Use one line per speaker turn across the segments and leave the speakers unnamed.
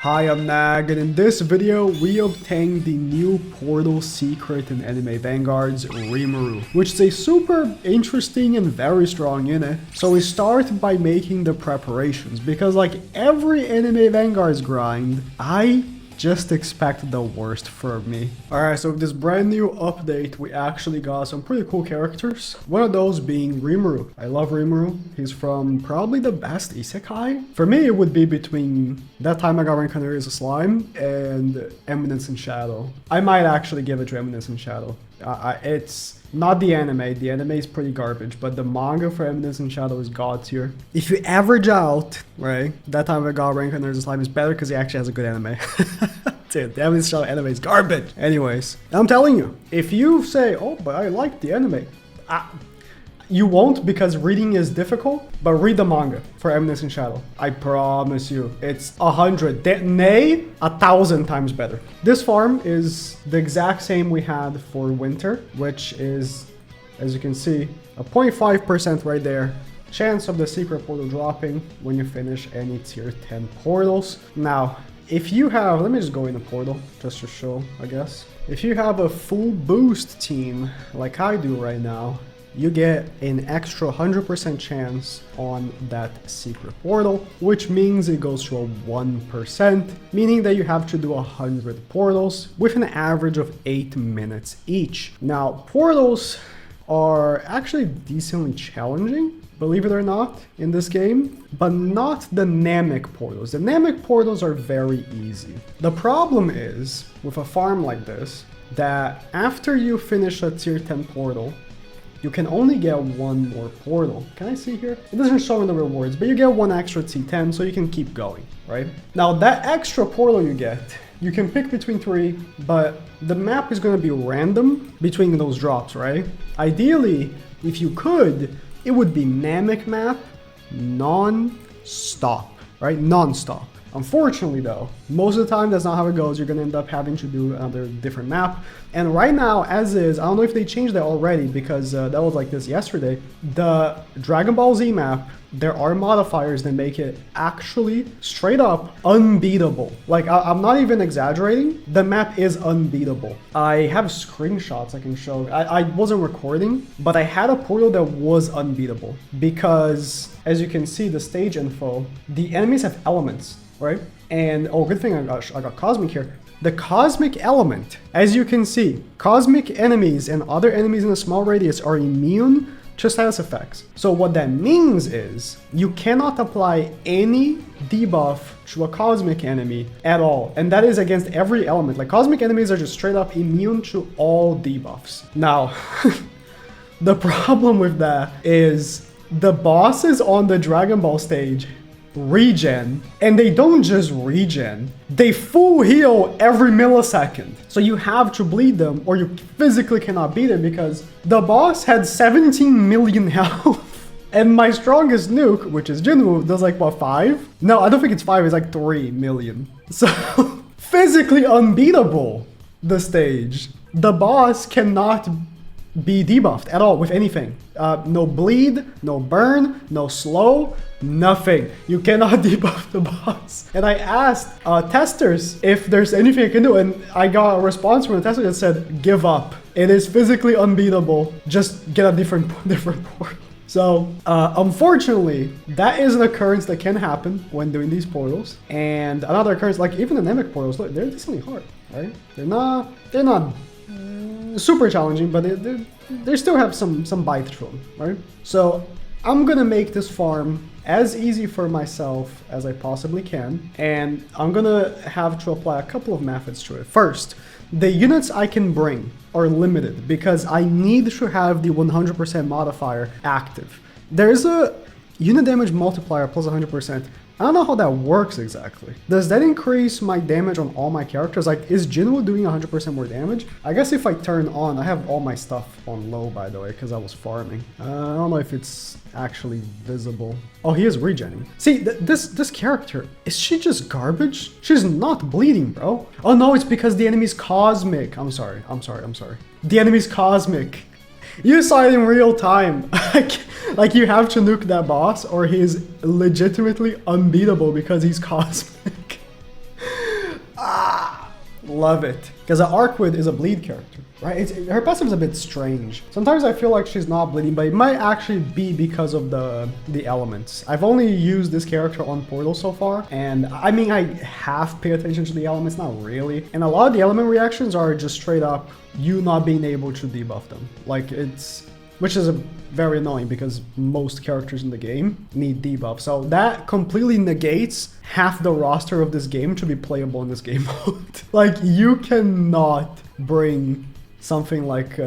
Hi, I'm Nag, and in this video, we obtained the new portal secret in Anime Vanguards, Rimuru, which is a super interesting and very strong unit. So we start by making the preparations, because like every Anime Vanguards grind, I just expect the worst from me. Alright, so with this brand new update, we actually got some pretty cool characters. One of those being Rimuru. I love Rimuru. He's from probably the best isekai. For me, it would be between That Time I Got Reincarnated as a Slime and Eminence in Shadow. I might actually give it to Eminence in Shadow. It's not the anime. The anime is pretty garbage, but the manga for Eminence in Shadow is god tier. If you average out, right, That Time I Got Reincarnated as a Slime is better because he actually has a good anime. Dude, the Eminence in Shadow anime is garbage. Anyways, I'm telling you, if you say, oh, but I like the anime, you won't, because reading is difficult, but read the manga for Eminence in Shadow. I promise you, it's 1,000 times better. This farm is the exact same we had for winter, which is, as you can see, a 0.5% right there. Chance of the secret portal dropping when you finish any tier 10 portals. Now, if you have, let me just go in a portal, just to show, I guess. If you have a full boost team, like I do right now, you get an extra 100% chance on that secret portal, which means it goes to a 1%, meaning that you have to do 100 portals with an average of 8 minutes each. Now, portals are actually decently challenging, believe it or not, in this game, but not the Namek portals. The Namek portals are very easy. The problem is, with a farm like this, that after you finish a tier 10 portal, you can only get one more portal. Can I see here? It doesn't show in the rewards, but you get one extra T10, so you can keep going, right? Now, that extra portal you get, you can pick between 3, but the map is going to be random between those drops, right? Ideally, if you could, it would be Namek map non-stop, right? Non-stop. Unfortunately though, most of the time that's not how it goes. You're gonna end up having to do another different map. And right now, as is, I don't know if they changed that already, because that was like this yesterday. The Dragon Ball Z map, there are modifiers that make it actually straight up unbeatable. Like, I'm not even exaggerating. The map is unbeatable. I have screenshots I can show. I wasn't recording, but I had a portal that was unbeatable because, as you can see, the stage info, the enemies have elements, right? And oh, good thing I got Cosmic here. The Cosmic element, as you can see, Cosmic enemies and other enemies in a small radius are immune to status effects. So what that means is you cannot apply any debuff to a Cosmic enemy at all. And that is against every element. Like, Cosmic enemies are just straight up immune to all debuffs. Now, the problem with that is the bosses on the Dragon Ball stage regen, and they don't just regen, they full heal every millisecond. So you have to bleed them or you physically cannot beat it, because the boss had 17 million health. And my strongest nuke, which is Jinwoo, does like, what, 5? No, I don't think it's 5, it's like 3 million. So physically unbeatable, the stage. The boss cannot be debuffed at all with anything. No bleed, no burn, no slow, nothing. You cannot debuff the boss. And I asked testers if there's anything I can do, and I got a response from a tester that said, give up. It is physically unbeatable. Just get a different port. So, unfortunately, that is an occurrence that can happen when doing these portals. And another occurrence, like even the Namek portals, look, they're decently hard, right? They're not super challenging, but they still have some bite to them, right? So I'm gonna make this farm as easy for myself as I possibly can, and I'm gonna have to apply a couple of methods to it. First, the units I can bring are limited because I need to have the 100% modifier active. There's a unit damage multiplier plus 100%. I don't know how that works exactly. Does that increase my damage on all my characters? Like, is Jinwoo doing 100% more damage? I guess if I turn on, I have all my stuff on low, by the way, because I was farming. I don't know if it's actually visible. Oh, he is regenning. See, this character, is she just garbage? She's not bleeding, bro. Oh no, it's because the enemy's Cosmic. I'm sorry. The enemy's Cosmic. You saw it in real time. Like, you have to nuke that boss or he's legitimately unbeatable because he's Cosmic. Love it. Because Arkwid is a bleed character, right? Her passive is a bit strange. Sometimes I feel like she's not bleeding, but it might actually be because of the elements. I've only used this character on Portal so far, and I mean, I half pay attention to the elements, not really. And a lot of the element reactions are just straight up you not being able to debuff them. Like which is very annoying because most characters in the game need debuff. So that completely negates half the roster of this game to be playable in this game mode. Like, you cannot bring something like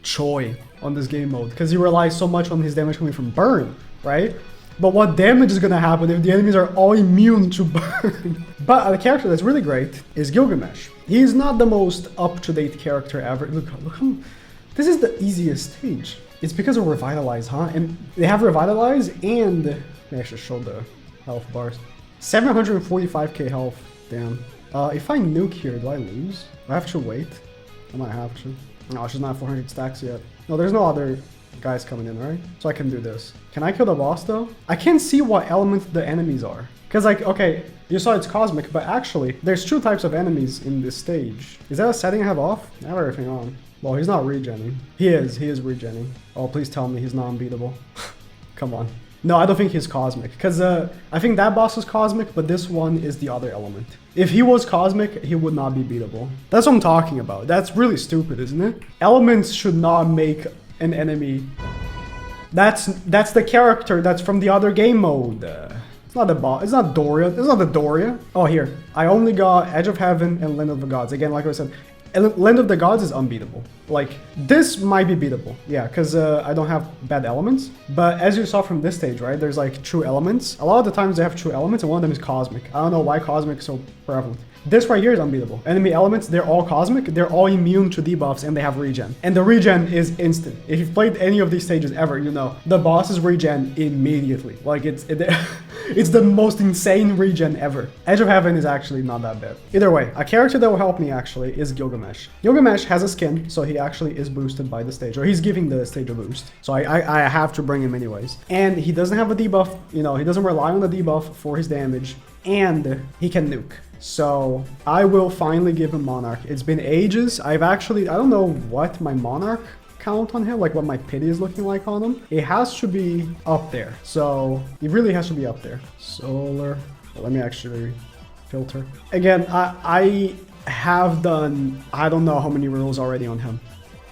Choi on this game mode because he relies so much on his damage coming from burn, right? But what damage is gonna happen if the enemies are all immune to burn? But a character that's really great is Gilgamesh. He's not the most up-to-date character ever. Look how... This is the easiest stage. It's because of Revitalize, huh? And they have Revitalize and... They actually showed the health bars. 745k health. Damn. If I nuke here, do I lose? Do I have to wait? I might have to. No, she's not 400 stacks yet. No, there's no other guys coming in, right? So I can do this. Can I kill the boss, though? I can't see what element the enemies are. Because, like, okay, you saw it's cosmic, but actually, there's two types of enemies in this stage. Is that a setting I have off? I have everything on. Well, he's not regenning. He is regenning. Oh, please tell me he's not unbeatable. Come on. No, I don't think he's cosmic, because I think that boss is cosmic, but this one is the other element. If he was cosmic, he would not be beatable. That's what I'm talking about. That's really stupid, isn't it? Elements should not make an enemy. That's the character that's from the other game mode. It's not the boss. It's not Doria. It's not the Doria. Oh, here. I only got Edge of Heaven and Land of the Gods. Again, like I said, Land of the Gods is unbeatable. Like, this might be beatable. Yeah, because I don't have bad elements. But as you saw from this stage, right, there's like true elements. A lot of the times they have true elements, and one of them is cosmic. I don't know why cosmic is so prevalent. This right here is unbeatable. Enemy elements, they're all cosmic, they're all immune to debuffs, and they have regen. And the regen is instant. If you've played any of these stages ever, you know, the bosses regen immediately. Like, it's the most insane regen ever. Edge of Heaven is actually not that bad. Either way, a character that will help me actually is Gilgamesh. Gilgamesh has a skin, so he actually is boosted by the stage, or he's giving the stage a boost. So I have to bring him anyways. And he doesn't have a debuff, you know, he doesn't rely on the debuff for his damage, and he can nuke. So I will finally give him Monarch. It's been ages. I don't know what my Monarch count on him, like what my pity is looking like on him. It has to be up there. So it really has to be up there. Solar. Well, let me actually filter. Again, I have done, I don't know how many rolls already on him.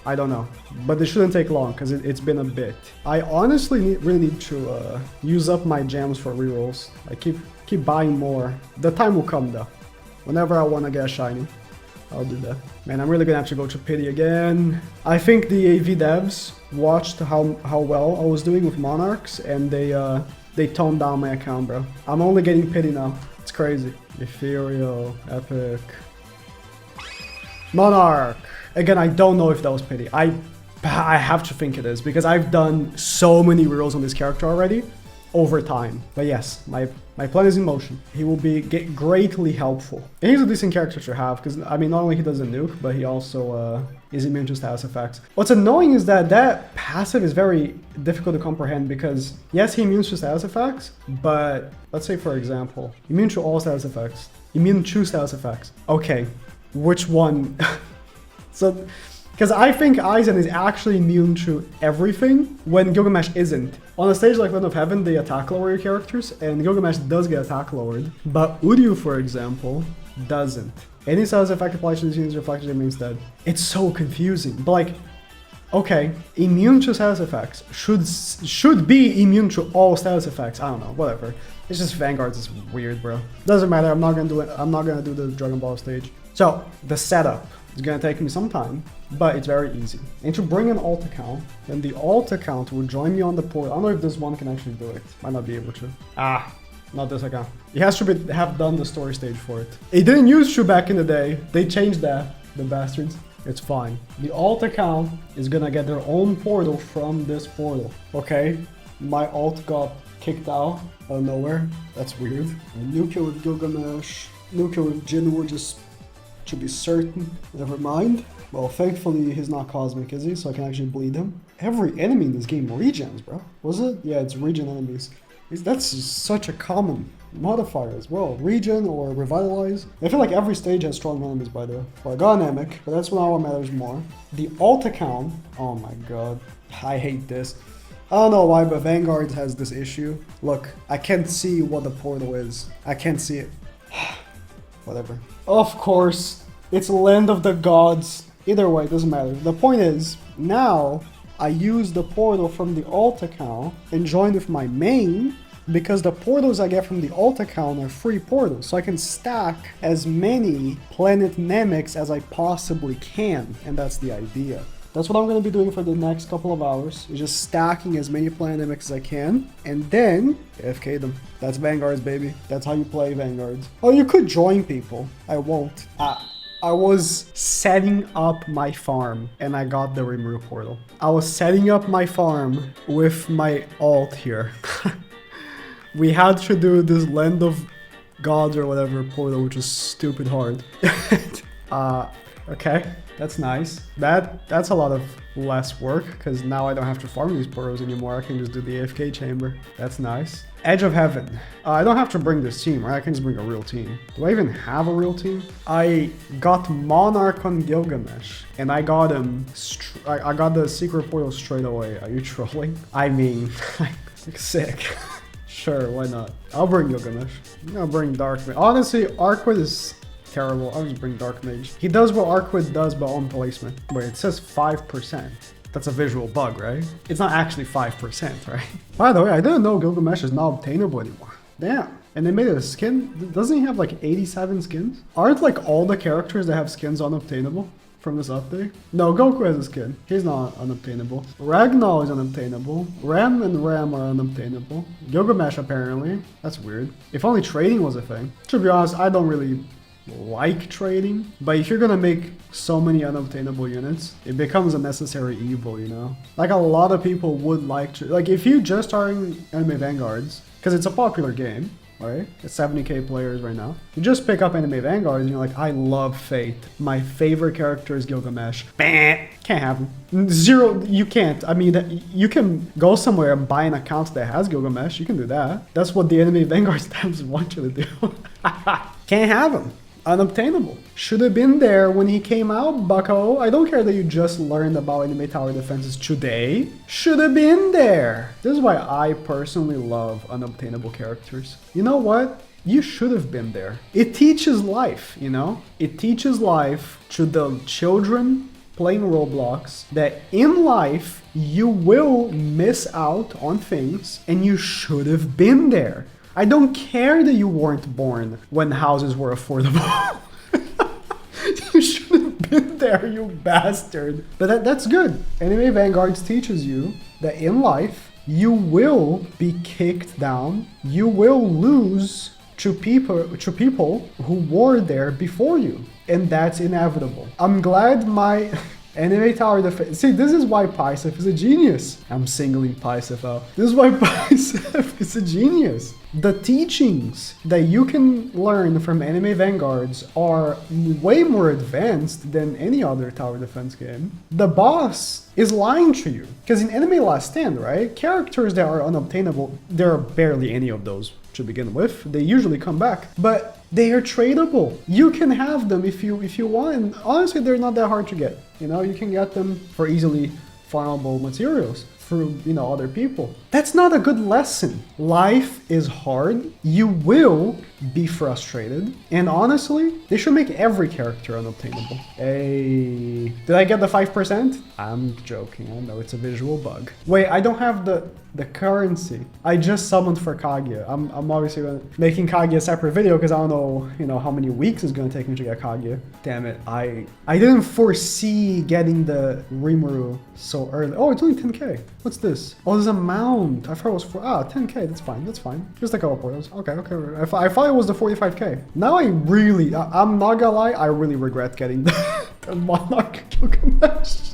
I don't know, but it shouldn't take long because it's been a bit. I honestly really need to use up my gems for rerolls. I keep buying more. The time will come though. Whenever I want to get a shiny, I'll do that. Man, I'm really gonna have to go to pity again. I think the AV devs watched how well I was doing with Monarchs, and they toned down my account, bro. I'm only getting pity now. It's crazy. Ethereal, epic. Monarch. Again, I don't know if that was pity. I have to think it is, because I've done so many rerolls on this character already over time. But yes, my plan is in motion. He will be greatly helpful. And he's a decent character to have, because, I mean, not only he doesn't nuke, but he also is immune to status effects. What's annoying is that passive is very difficult to comprehend, because, yes, he immunes to status effects, but let's say, for example, immune to all status effects. Immune to status effects. Okay, which one? So, because I think Aizen is actually immune to everything when Gilgamesh isn't. On a stage like Land of Heaven, they attack lower your characters, and Gilgamesh does get attack lowered. But Uryu, for example, doesn't. Any status effect applied to the unit's reflection remains dead. It's so confusing. But like, okay, immune to status effects should be immune to all status effects. I don't know, whatever. It's just Vanguards is weird, bro. Doesn't matter. I'm not gonna do it. I'm not gonna do the Dragon Ball stage. So the setup. It's gonna take me some time, but it's very easy. And to bring an alt account, then the alt account will join me on the port. I don't know if this one can actually do it. Might not be able to. Not this account. It has to have done the story stage for it. It didn't use to back in the day. They changed that, the bastards. It's fine. The alt account is gonna get their own portal from this portal. Okay, my alt got kicked out of nowhere. That's weird. Nuke with Gilgamesh. Nuke with Jinwoo just to be certain. Never mind. Well, thankfully he's not cosmic, is he? So I can actually bleed him. Every enemy in this game regens, bro. Was it? Yeah, it's regen enemies. That's such a common modifier as well. Regen or Revitalize. I feel like every stage has strong enemies, by the way. Well, I got Anemic, but that's not what matters more. The alt account, oh my god, I hate this. I don't know why, but Vanguards has this issue. Look, I can't see what the portal is. I can't see it. Whatever. Of course, it's Land of the Gods. Either way, it doesn't matter. The point is, now I use the portal from the alt account and join with my main, because the portals I get from the alt account are free portals, so I can stack as many planet Nemics as I possibly can, and that's the idea. That's what I'm going to be doing for the next couple of hours, is just stacking as many planet Nemics as I can, and then AFK them. That's Vanguards, baby. That's how you play Vanguards. Oh, you could join people. I won't. I was setting up my farm and I got the Rimuru portal. I was setting up my farm with my alt here. We had to do this Land of Gods or whatever portal, which is stupid hard. Okay, that's nice. That's a lot of less work, because now I don't have to farm these portals anymore. I can just do the AFK chamber. That's nice. Edge of Heaven. I don't have to bring this team, right? I can just bring a real team. Do I even have a real team? I got Monarch on Gilgamesh, and I got him. I got the secret portal straight away. Are you trolling? I mean, sick. Sure, why not? I'll bring Gilgamesh. I'm gonna bring Dark Mage. Honestly, Arquid is terrible. I'll just bring Dark Mage. He does what Arquid does, but on placement. Wait, it says 5%. That's a visual bug, right? It's not actually 5%, right? By the way, I didn't know Gilgamesh is not obtainable anymore. Damn. And they made it a skin. Doesn't he have like 87 skins? Aren't like all the characters that have skins unobtainable from this update? No, Goku has a skin. He's not unobtainable. Ragnar is unobtainable. Ram and Ram are unobtainable. Gilgamesh apparently. That's weird. If only trading was a thing. To be honest, I don't really like trading, but if you're gonna make so many unobtainable units, it becomes a necessary evil, you know? Like a lot of people would like to, like if you just are in Anime Vanguards, because it's a popular game, right? It's 70k players right now. You just pick up Anime Vanguards and you're like, I love Fate. My favorite character is Gilgamesh. Bah! Can't have him. Zero, you can't. I mean, you can go somewhere and buy an account that has Gilgamesh. You can do that. That's what the Anime Vanguards tabs want you to do. Can't have him. Unobtainable. Should have been there when he came out, bucko. I don't care that you just learned about anime tower defenses today. Should have been there. This is why I personally love unobtainable characters. You know what? You should have been there. It teaches life, you know? It teaches life to the children playing Roblox that in life you will miss out on things and you should have been there. I don't care that you weren't born when houses were affordable. You should have been there, you bastard. But that's good. Anime Vanguards teaches you that in life, you will be kicked down. You will lose to people who were there before you. And that's inevitable. I'm glad my Anime Tower Defense. See, this is why Paisef is a genius. I'm singling Paisef out. This is why Paisef is a genius. The teachings that you can learn from Anime Vanguards are way more advanced than any other tower defense game. The boss is lying to you. Because in Anime Last Stand, right? Characters that are unobtainable, there are barely any of those to begin with. They usually come back. But they are tradable. You can have them if you want. And honestly, they're not that hard to get. You know, you can get them for easily farmable materials through, you know, other people. That's not a good lesson. Life is hard. You will be frustrated. And honestly, they should make every character unobtainable. Hey, did I get the 5%? I'm joking. I know it's a visual bug. Wait, I don't have the currency. I just summoned for Kaguya. I'm obviously making Kaguya a separate video because I don't know, you know, how many weeks it's going to take me to get Kaguya. Damn it. I didn't foresee getting the Rimuru so early. Oh, it's only 10k. What's this? Oh, there's a mount. I thought it was 10k. That's fine. That's fine. Just a couple portals. Okay. I thought it was the 45k. Now I'm not gonna lie, I really regret getting the Monarch Gilgamesh.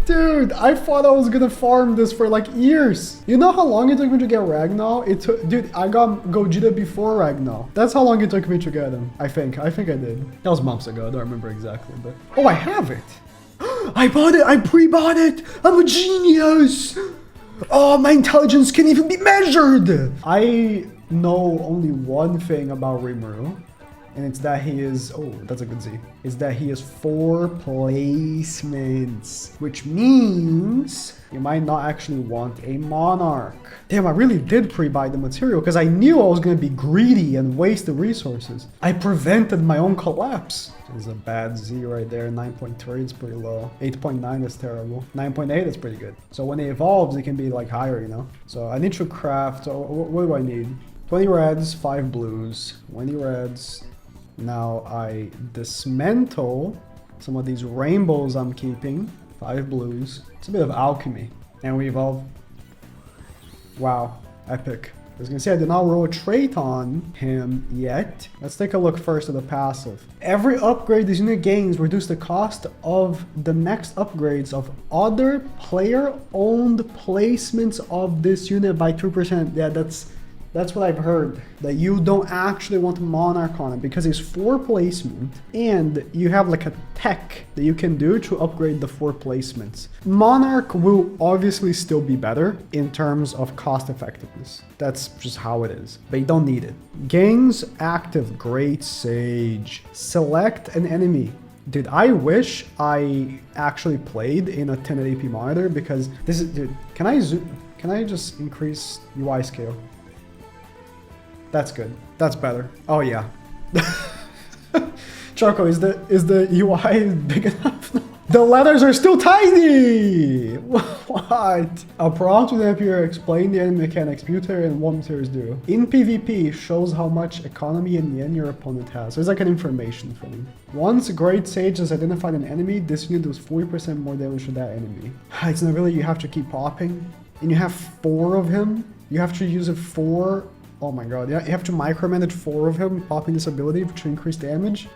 Dude, I thought I was gonna farm this for like years. You know how long it took me to get Ragnar? Dude, I got Gogeta before Ragnar. That's how long it took me to get him. I think I did. That was months ago. I don't remember exactly, but oh, I have it. I bought it. I pre-bought it. I'm a genius. Oh, my intelligence can't even be measured! I know only one thing about Rimuru, and it's that he is, oh, that's a good Z. Is that he has 4 placements, which means you might not actually want a monarch. Damn, I really did pre-buy the material because I knew I was going to be greedy and waste the resources. I prevented my own collapse. There's a bad Z right there. 9.3 is pretty low. 8.9 is terrible. 9.8 is pretty good. So when it evolves, it can be like higher, you know? So I need to craft, what do I need? 20 reds, 5 blues, 20 reds. Now I dismantle some of these rainbows I'm keeping. 5 blues. It's a bit of alchemy. And we evolve. Wow, epic. I was gonna say I did not roll a trait on him yet. Let's take a look first at the passive. Every upgrade this unit gains reduce the cost of the next upgrades of other player-owned placements of this unit by 2%. Yeah, that's what I've heard, that you don't actually want Monarch on it because it's 4 placement and you have like a tech that you can do to upgrade the 4 placements. Monarch will obviously still be better in terms of cost effectiveness. That's just how it is, but you don't need it. Gains active Great Sage. Select an enemy. Dude, I wish I actually played in a 1080p monitor because this is, dude, can I just increase UI scale? That's good. That's better. Oh yeah. Choco, is the UI big enough? The letters are still tiny! What? A prompt with appear explain the enemy mechanics, beauty and what materials do. In PvP, shows how much economy and yen your opponent has. So it's like an information thing. Once a Great Sage has identified an enemy, this unit does 40% more damage to that enemy. It's not really, you have to keep popping. And you have 4 of him. You have to use it 4. Oh my god, yeah, you have to micromanage 4 of him popping this ability to increase damage.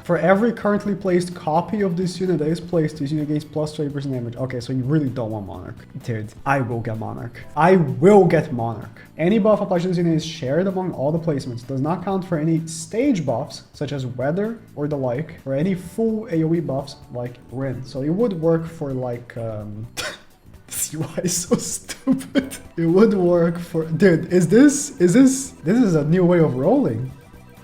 For every currently placed copy of this unit that is placed, this unit gains plus 20% damage. Okay, so you really don't want Monarch. Dude, I will get Monarch. I will get Monarch. Any buff applied to this unit is shared among all the placements. Does not count for any stage buffs, such as weather or the like, or any full AoE buffs like Rin. So it would work for like, This UI is so stupid. It would work for... Dude, this is a new way of rolling.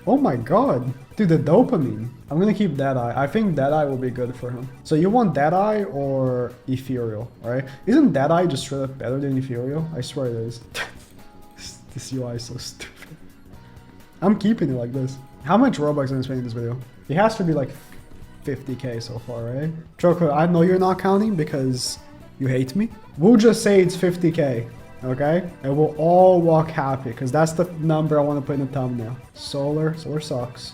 Oh my god. Dude, the dopamine. I'm gonna keep Deadeye. I think Deadeye will be good for him. So you want Deadeye or Ethereal, right? Isn't Deadeye just straight up better than Ethereal? I swear it is. This UI is so stupid. I'm keeping it like this. How much Robux am I spending in this video? It has to be like 50k so far, right? Choco, I know you're not counting because you hate me. We'll just say it's 50k, okay? And we'll all walk happy because that's the number I want to put in the thumbnail. Solar sucks.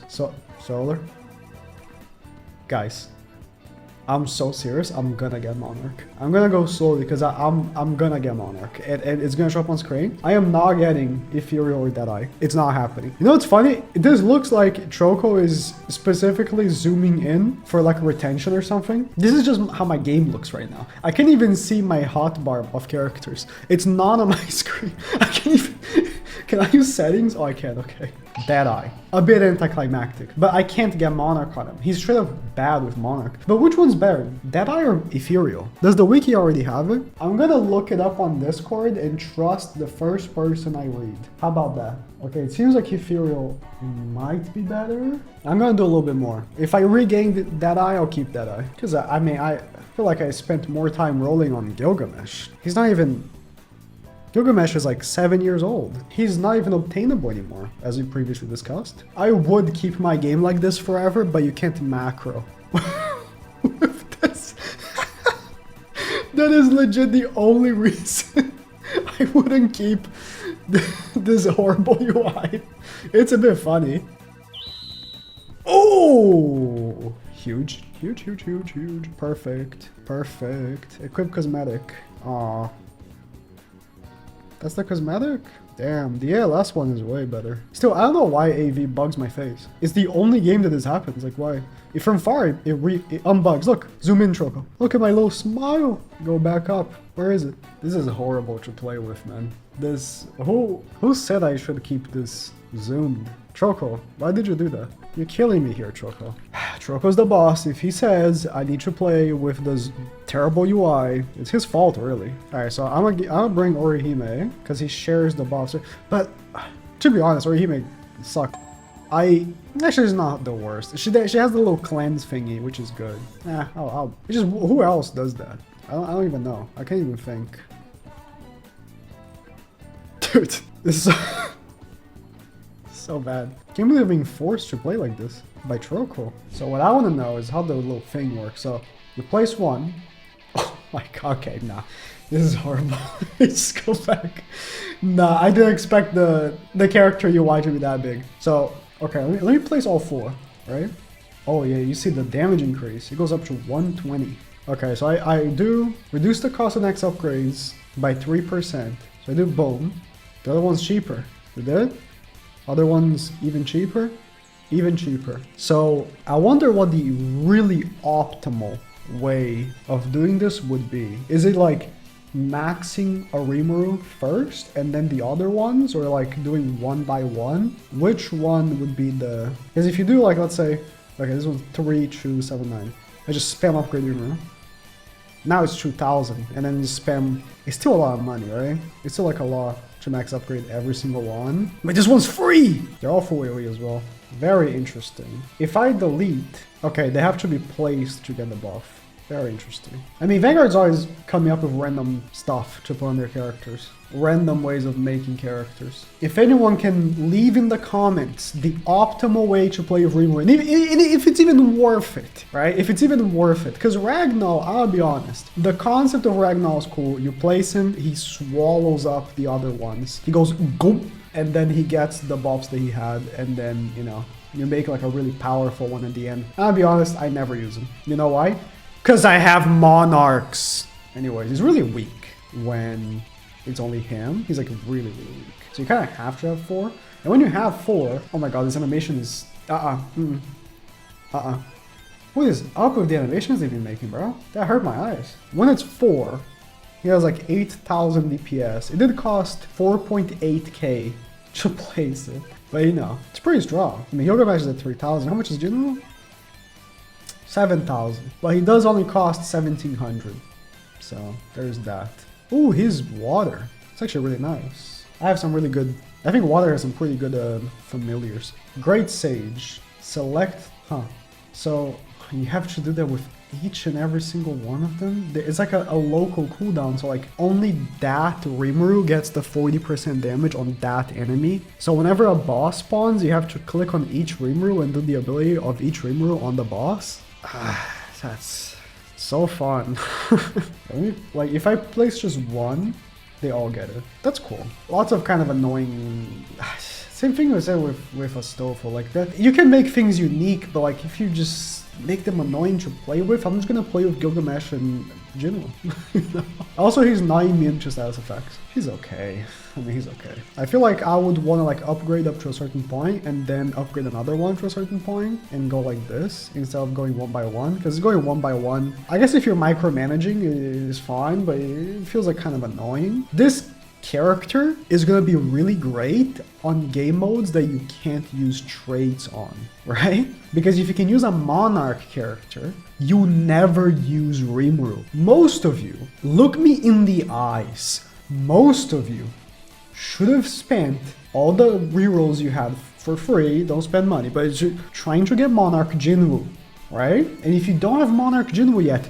Solar. Guys, I'm so serious. I'm gonna get Monarch. I'm gonna go slowly because I'm gonna get Monarch. And it's gonna show up on screen. I am not getting Ethereal or Deadeye. It's not happening. You know what's funny? This looks like Choco is specifically zooming in for like retention or something. This is just how my game looks right now. I can't even see my hotbar of characters. It's not on my screen. I can't even... Can I use settings? Oh, I can. Okay. Deadeye. A bit anticlimactic, but I can't get Monarch on him. He's straight up bad with Monarch. But which one's better? Deadeye or Ethereal? Does the wiki already have it? I'm gonna look it up on Discord and trust the first person I read. How about that? Okay, it seems like Ethereal might be better. I'm gonna do a little bit more. If I regain Deadeye, I'll keep Deadeye. Because I mean, I feel like I spent more time rolling on Gilgamesh. He's not even... Gilgamesh is like 7 years old. He's not even obtainable anymore, as we previously discussed. I would keep my game like this forever, but you can't macro with this. That is legit the only reason I wouldn't keep this horrible UI. It's a bit funny. Oh! Huge. Perfect. Equip cosmetic. Aw. That's the cosmetic? Damn, the ALS one is way better. Still, I don't know why AV bugs my face. It's the only game that this happens. Like, why? If from far, it unbugs. Look, zoom in, Choco. Look at my little smile. Go back up. Where is it? This is horrible to play with, man. This... Who said I should keep this zoomed? Choco, why did you do that? You're killing me here, Choco. Choco's the boss. If he says I need to play with the Terrible UI. It's his fault, really. Alright, so I'm gonna bring Orihime, because he shares the buffs. But, to be honest, Orihime sucks. Actually, it's not the worst. She has the little cleanse thingy, which is good. Who else does that? I don't even know. I can't even think. Dude, this is so bad. Can't believe I'm being forced to play like this by Troco. So what I want to know is how the little thing works. So you place one. Oh my god, okay, nah. This is horrible. Let's go back. Nah, I didn't expect the character UI to be that big. So, okay, let me place all 4, right? Oh yeah, you see the damage increase. It goes up to 120. Okay, so I do reduce the cost of next upgrades by 3%. So I do boom. The other one's cheaper. We did? Other one's even cheaper? Even cheaper. So I wonder what the really optimal way of doing this would be. Is it like maxing a Rimuru first and then the other ones, or like doing one by one? Which one would be the... Because if you do like, let's say, okay, this one's 3, 2, 7, 9. I just spam upgrade Rimuru. Now it's 2,000 and then you spam... It's still a lot of money, right? It's still like a lot to max upgrade every single one. But this one's free! They're all full AoE as well. Very interesting. If I delete... Okay, they have to be placed to get the buff. Very interesting. I mean, Vanguard's always coming up with random stuff to put on their characters. Random ways of making characters. If anyone can leave in the comments the optimal way to play with Rimuru, and if it's even worth it, right? If it's even worth it. Because Ragnar, I'll be honest, the concept of Ragnar is cool. You place him, he swallows up the other ones. He goes goop, and then he gets the buffs that he had, and then, you know, you make like a really powerful one at the end. I'll be honest, I never use him. You know why? Because I have monarchs. Anyways, he's really weak when it's only him. He's like really, really weak. So you kind of have to have 4. And when you have 4, oh my god, this animation is... What is up with the animations they've been making, bro? That hurt my eyes. When it's 4, he has like 8,000 DPS. It did cost 4.8k to place it. But you know, it's pretty strong. I mean, Gilgamesh is at 3,000. How much is Jinwoo? 7,000, but he does only cost 1,700, so there's that. Ooh, his water. It's actually really nice. I have some really good... I think water has some pretty good familiars. Great Sage. Select... So you have to do that with each and every single one of them? It's like a local cooldown, so like only that Rimuru gets the 40% damage on that enemy. So whenever a boss spawns, you have to click on each Rimuru and do the ability of each Rimuru on the boss. That's so fun. Like if I place just one, they all get it. That's cool. Lots of kind of annoying... Same thing I said with Astolfo, like that. You can make things unique, but like if you just make them annoying to play with, I'm just gonna play with Gilgamesh and Jinwoo. Also, he's not immune to status effects. He's okay. I mean, he's okay. I feel like I would want to like upgrade up to a certain point and then upgrade another one to a certain point and go like this instead of going one by one. Because going one by one, I guess if you're micromanaging, it is fine, but it feels like kind of annoying. This character is going to be really great on game modes that you can't use traits on, right? Because if you can use a monarch character, you never use Rimuru. Most of you, look me in the eyes, most of you should have spent all the rerolls you had for free, don't spend money, but it's trying to get Monarch Jinwoo, right? And if you don't have Monarch Jinwoo yet,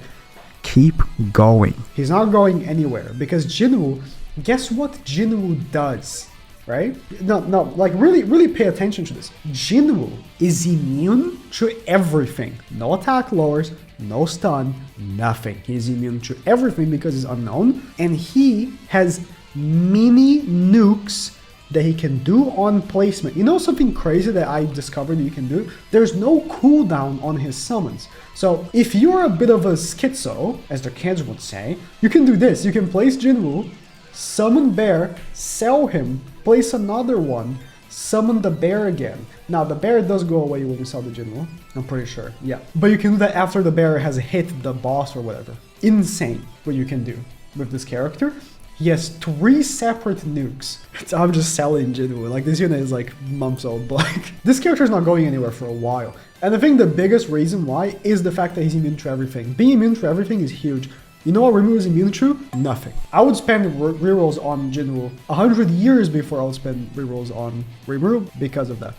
keep going. He's not going anywhere because Jinwoo, guess what Jinwoo does, right? No, like really pay attention to this. Jinwoo is immune to everything. No attack lowers, no stun, nothing. He's immune to everything because he's unknown, and he has mini nukes that he can do on placement. You know something crazy that I discovered you can do? There's no cooldown on his summons. So if you're a bit of a schizo, as the kids would say, you can do this. You can place Jinwoo, summon bear, sell him, place another one, summon the bear again. Now the bear does go away when you sell the Jinwoo, I'm pretty sure, yeah. But you can do that after the bear has hit the boss or whatever. Insane what you can do with this character. He has 3 separate nukes. I'm just selling Jinwoo. Like, this unit is like months old, but like, this character is not going anywhere for a while. And I think the biggest reason why is the fact that he's immune to everything. Being immune to everything is huge. You know what Rimuru is immune to? Nothing. I would spend rerolls on Jinwoo 100 years before I would spend rerolls on Rimuru because of that.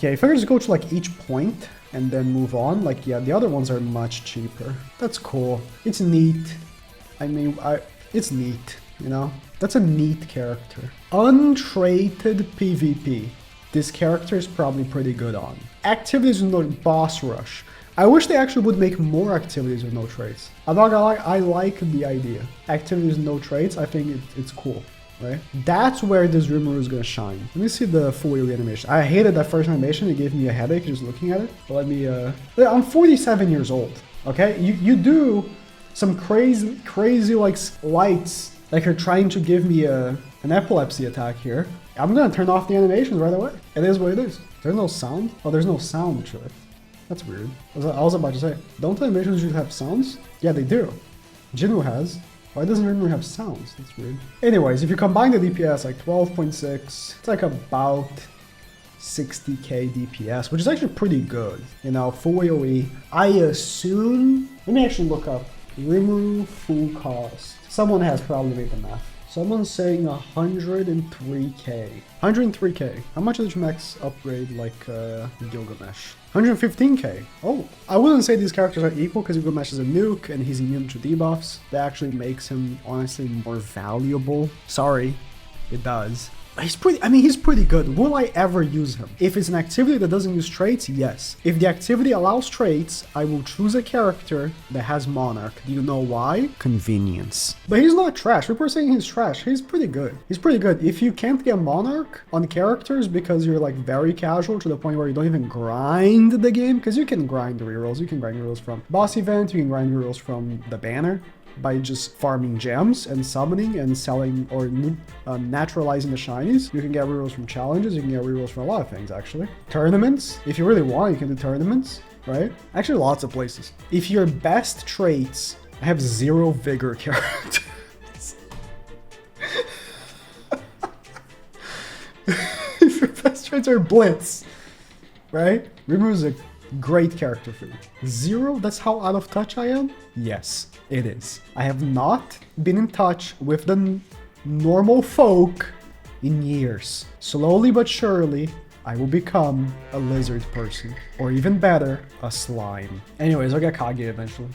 Yeah, if I just go to like each point and then move on, like, yeah, the other ones are much cheaper. That's cool. It's neat. I mean, it's neat, you know? That's a neat character. Untraded PvP. This character is probably pretty good on. Activities with no boss rush. I wish they actually would make more activities with no traits. I'm not gonna lie, I like the idea. Activities with no traits, I think it's cool, right? That's where this Rimaru is gonna shine. Let me see the full wheel animation. I hated that first animation, it gave me a headache just looking at it. But let me, I'm 47 years old, okay? You do some crazy like lights, like you're trying to give me an epilepsy attack here. I'm gonna turn off the animations right away. It is what it is. There's no sound? Oh, there's no sound to it. That's weird. I was about to say, don't the animations usually have sounds? Yeah, they do. Jinwoo has. Why doesn't Rimuru have sounds? That's weird. Anyways, if you combine the DPS, like 12.6, it's like about 60k DPS, which is actually pretty good. You know, full AoE. I assume... Let me actually look up Rimuru full cost. Someone has probably made the math. Someone's saying 103k. 103k. How much did max upgrade like Gilgamesh? 115k. Oh, I wouldn't say these characters are equal because Gilgamesh is a nuke and he's immune to debuffs. That actually makes him honestly more valuable. Sorry, it does. He's pretty good. Will I ever use him? If it's an activity that doesn't use traits, yes. If the activity allows traits, I will choose a character that has Monarch. Do you know why? Convenience. But he's not trash. People are saying he's trash. He's pretty good. He's pretty good. If you can't get Monarch on characters because you're like very casual to the point where you don't even grind the game, because you can grind the rerolls. You can grind rerolls from boss event. You can grind rerolls from the banner by just farming gems and summoning and selling or naturalizing the shinies. You can get rerolls from challenges, you can get rerolls from a lot of things actually. Tournaments, if you really want, you can do tournaments, right? Actually, lots of places. If your best traits, I have 0 vigor characters. If your best traits are blitz, right? Rimuru's a great character for you. 0? That's how out of touch I am? Yes, it is. I have not been in touch with the normal folk in years. Slowly but surely, I will become a lizard person. Or even better, a slime. Anyways, I'll get Kage eventually.